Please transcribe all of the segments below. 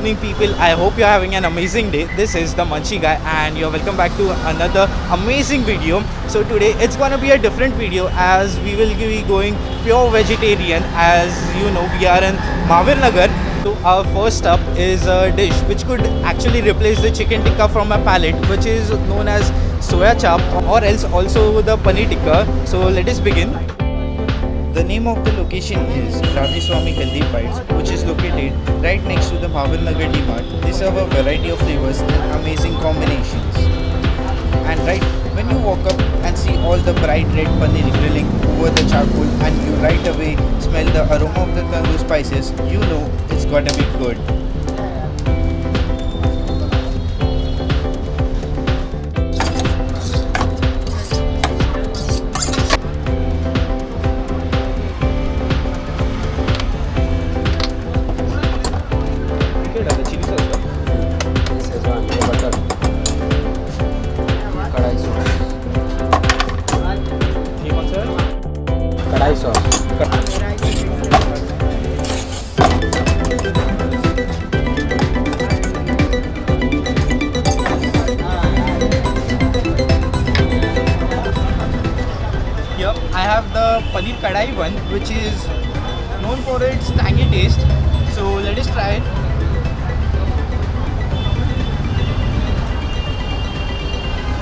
evening, people. I hope you're having an amazing day. This is the Munchie Guy, and you're welcome back to another amazing video. So, today it's gonna be a different video as we will be going pure vegetarian. As you know, we are in Mahavir Nagar. So, our first up is a dish which could actually replace the chicken tikka from a palate, which is known as soya chap, or else also the paneer tikka. So, let us begin. The name of the location is Radhe Swami Healthy Bites, which is located right next to the Mahavir Nagar D-Mart. They serve a variety of flavors and amazing combinations. And right when you walk up and see all the bright red paneer grilling over the charcoal, and you right away smell the aroma of the tandoor spices, you know it's gotta be good. कढ़ाई sauce Here I have the paneer kadai one, which is known for its tangy taste. So let us try it.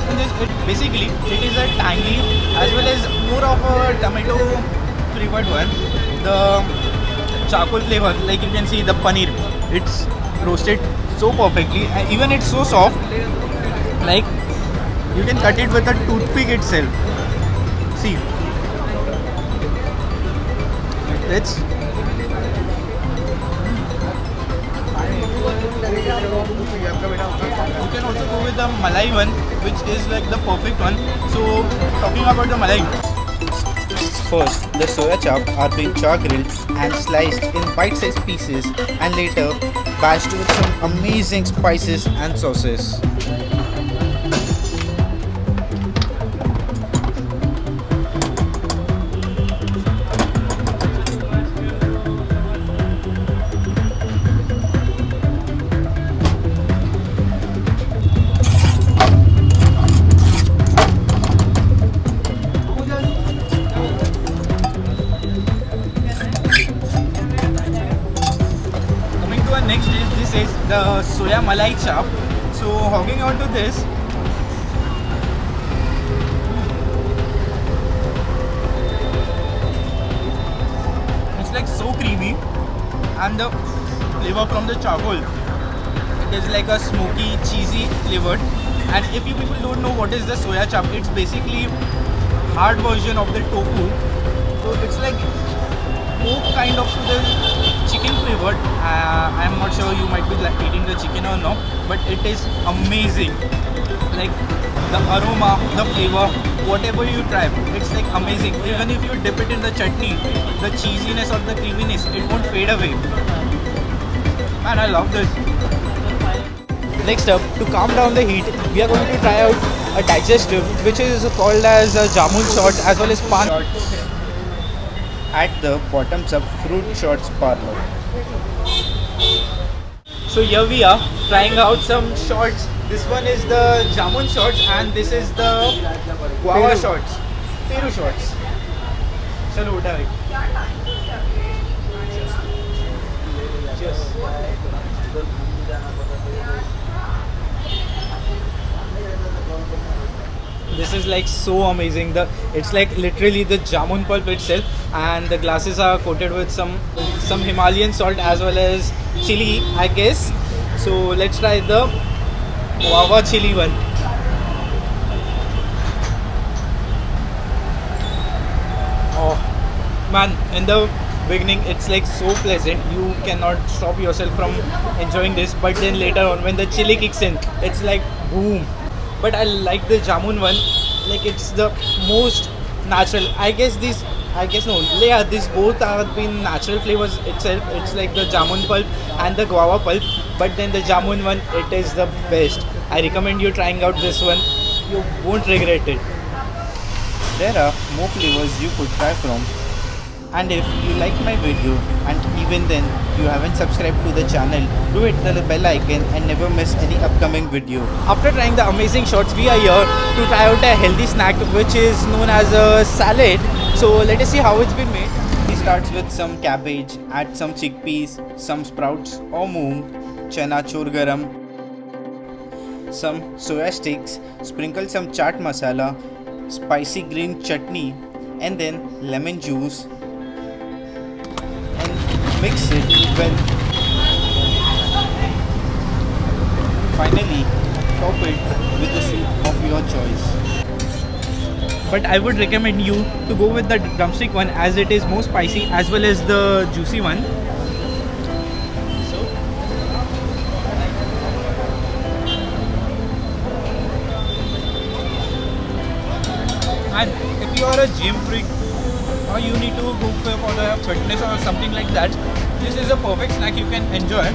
And basically it is a tangy as well as more of a tomato flavored one. The charcoal flavor, like you can see the paneer, it's roasted so perfectly, and even it's so soft, like you can cut it with a toothpick itself. See, it's you can also go with the malai one, which is like the perfect one. So talking about the malai, first the soya chap are being char grilled and sliced in bite-sized pieces, and later bashed with some amazing spices and sauces. Next dish, this is the soya malai chap. So hogging on to this, it's like so creamy, and the flavor from the charcoal, it is like a smoky, cheesy flavored. And if you people don't know what is the soya chap, it's basically hard version of the tofu. So it's like pork kind of to the chicken flavored. I am not sure you might be like eating the chicken or no, but it is amazing. Like the aroma, the flavor, whatever you try, it's like amazing. Even if you dip it in the chutney, the cheesiness or the creaminess, it won't fade away. Man, I love this. Next up, to calm down the heat, we are going to try out a digestive, which is called as a jamun shot as well as pan at the Bottoms Up Fruit Shots Parlor. So here we are trying out some shots. This one is the jamun shots and this is the guava shots, Peru shots. Chalo uta bhai. Cheers. This is like so amazing. It's like literally the jamun pulp itself, and the glasses are coated with some Himalayan salt as well as chili, I guess. So let's try the guava chili one. Oh man, in the beginning it's like so pleasant, you cannot stop yourself from enjoying this, but then later on when the chili kicks in, it's like boom. But I like the jamun one, like it's the most natural. I guess these both are been natural flavors itself. It's like the jamun pulp and the guava pulp, but then the jamun one, it is the best. I recommend you trying out this one, you won't regret it. There are more flavors you could try from. And if you like my video and even then you haven't subscribed to the channel, do hit the bell icon and never miss any upcoming video. After trying the amazing shots, we are here to try out a healthy snack which is known as a salad. So let us see how it's been made. He starts with some cabbage, add some chickpeas, some sprouts or moong, chana chor garam, some soya sticks, sprinkle some chaat masala, spicy green chutney and then lemon juice and mix it well. Finally, top it with the soup of your choice. But I would recommend you to go with the drumstick one as it is more spicy as well as the juicy one. And if you are a gym freak or you need to go for the fitness or something like that, this is a perfect snack you can enjoy.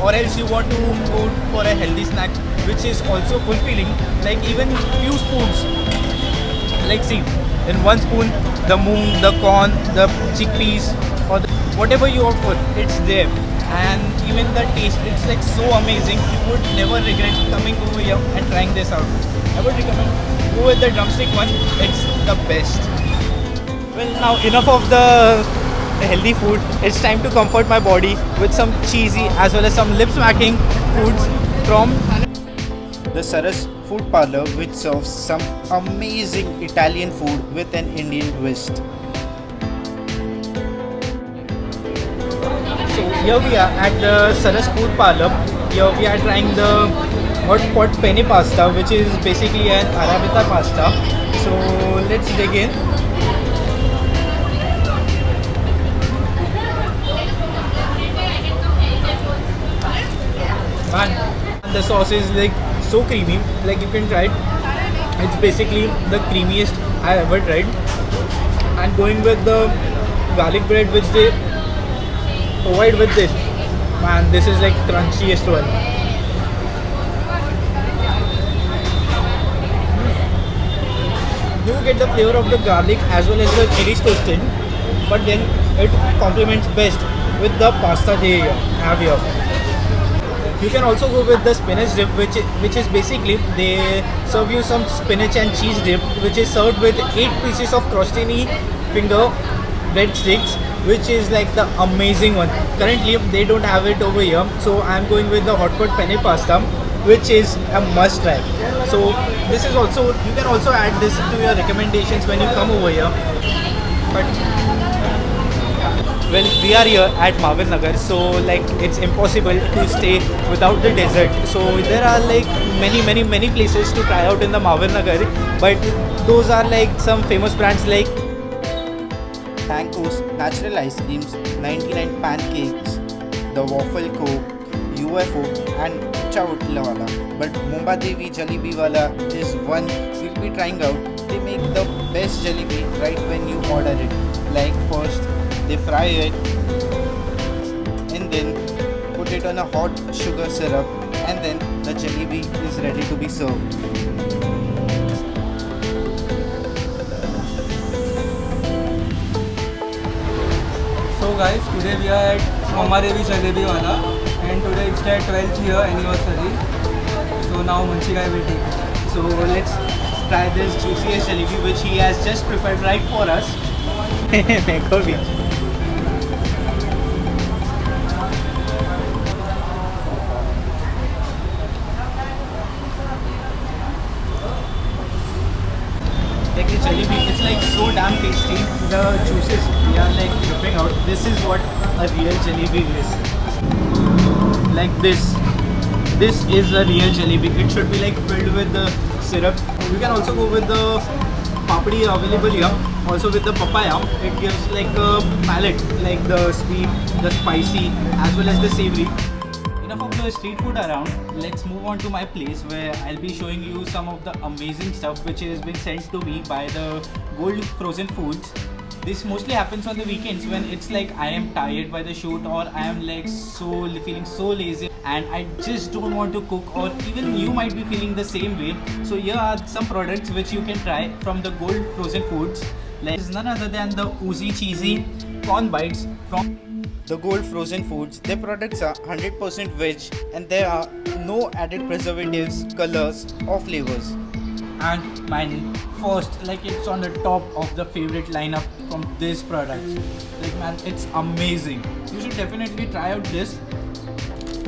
Or else you want to go for a healthy snack which is also fulfilling, like even few spoons. Like see, in one spoon, the moong, the corn, the chickpeas, or whatever you opt for, it's there. And even the taste, it's like so amazing. You would never regret coming over here and trying this out. I would recommend go with the drumstick one. It's the best. Well, now enough of the healthy food. It's time to comfort my body with some cheesy as well as some lip smacking foods from The Saras Food Parlor, which serves some amazing Italian food with an Indian twist. So here we are at the Saras Food Parlor. Here we are trying the hot pot penne pasta, which is basically an arrabbiata pasta. So let's dig in. Man, the sauce is like so creamy, like you can try it. It's basically the creamiest I ever tried. And going with the garlic bread which they provide with this, man, this is like crunchiest one. You get the flavor of the garlic as well as the chili toasted, but then it complements best with the pasta they have here. You can also go with the spinach dip, which is basically they serve you some spinach and cheese dip, which is served with 8 pieces of crostini finger breadsticks, which is like the amazing one. Currently, they don't have it over here, so I'm going with the hot pot penne pasta, which is a must try. So this is also, you can also add this to your recommendations when you come over here. But well, we are here at Mavir Nagar, so like it's impossible to stay without the dessert. So there are like many places to try out in the Mavir Nagar, but those are like some famous brands like Thanko's Natural Ice Creams, 99 Pancakes, The Waffle Co, UFO and Chautlawala. But Mumbai Devi Jalebi Wala is one we'll be trying out. They make the best jalebi right when you order it. Like first they fry it and then put it on a hot sugar syrup and then the jalebi is ready to be served. So guys, today we are at Mumbai Devi Jalebi Wala and today it's their 12th year anniversary. So now Munshi guy will take it. so let's try this juiciest jalebi which he has just prepared right for us. Mango beach. Like the jalebi, it's like so damn tasty. The juices they are like dripping out. This is what a real jalebi is. Like this. This is a real jalebi. It should be like filled with the syrup. You can also go with the papdi available here. Also with the papaya, it gives like a palate, like the sweet, the spicy, as well as the savory. Enough of the street food around. Let's move on to my place where I'll be showing you some of the amazing stuff which has been sent to me by the Gold Frozen Foods. This mostly happens on the weekends when it's like I am tired by the shoot or I am like so feeling so lazy and I just don't want to cook, or even you might be feeling the same way. So here are some products which you can try from the Gold Frozen Foods. Like is none other than the Oozy Cheesy Corn Bites from the Gold Frozen Foods. Their products are 100% veg and there are no added preservatives, colors or flavors. And my first, like it's on the top of the favorite lineup from this product. Like man, it's amazing. You should definitely try out this.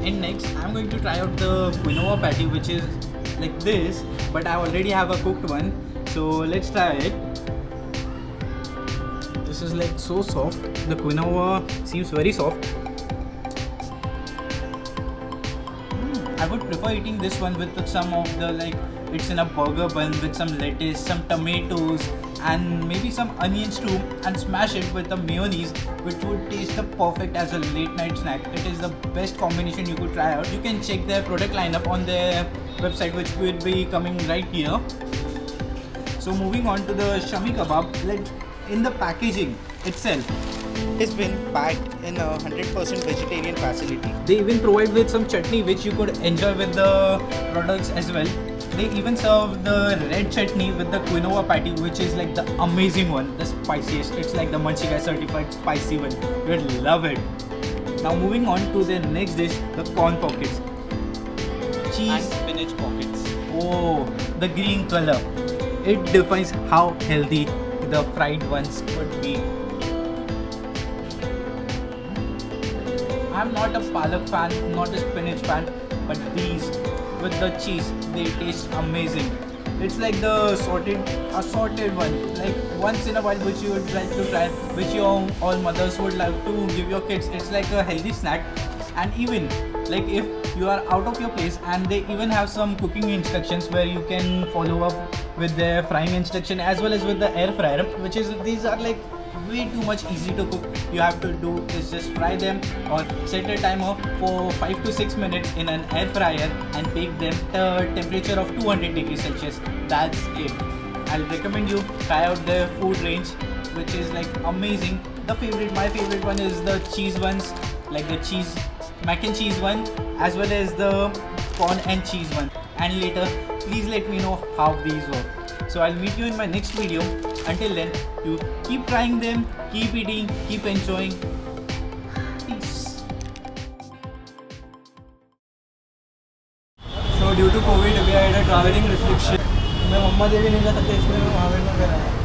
And next, I'm going to try out the quinoa patty, which is like this, but I already have a cooked one. So let's try it. This is like so soft. The quinoa seems very soft. I would prefer eating this one with some of the like it's in a burger bun with some lettuce, some tomatoes, and maybe some onions too, and smash it with the mayonnaise, which would taste the perfect as a late night snack. It is the best combination you could try out. You can check their product lineup on their website, which will be coming right here. So moving on to the shami kebab, like in the packaging itself, It's been packed in a 100% vegetarian facility. they even provide with some chutney which you could enjoy with the products as well. They even serve the red chutney with the quinoa patty, which is like the amazing one, the spiciest. It's like the Munchie Guy certified spicy one. You'd love it. Now moving on to the next dish, the corn pockets. Cheese. Spinach pockets. Oh, the green color. It defines how healthy the fried ones could be. I'm not a palak fan, not a spinach fan, but these with the cheese, they taste amazing. It's like the assorted one, like once in a while, which you would like to try, which your all mothers would like to give your kids. It's like a healthy snack, and even like if you are out of your place, and they even have some cooking instructions where you can follow up with their frying instruction as well as with the air fryer, which is these are like way too much easy to cook. You have to do is just fry them or set a timer for 5 to 6 minutes in an air fryer and bake them at a temperature of 200 degrees Celsius. That's it. I'll recommend you try out their food range, which is like amazing. My favorite one is the cheese ones, like the cheese mac and cheese one, as well as the corn and cheese one. And later, please let me know how these work. So I'll meet you in my next video. Until then, you keep trying them, keep eating, keep enjoying. Peace. So due to COVID, we had a traveling restriction. मैं मम्मा देवी नहीं जा सकते इसलिए मैं महावीर में गया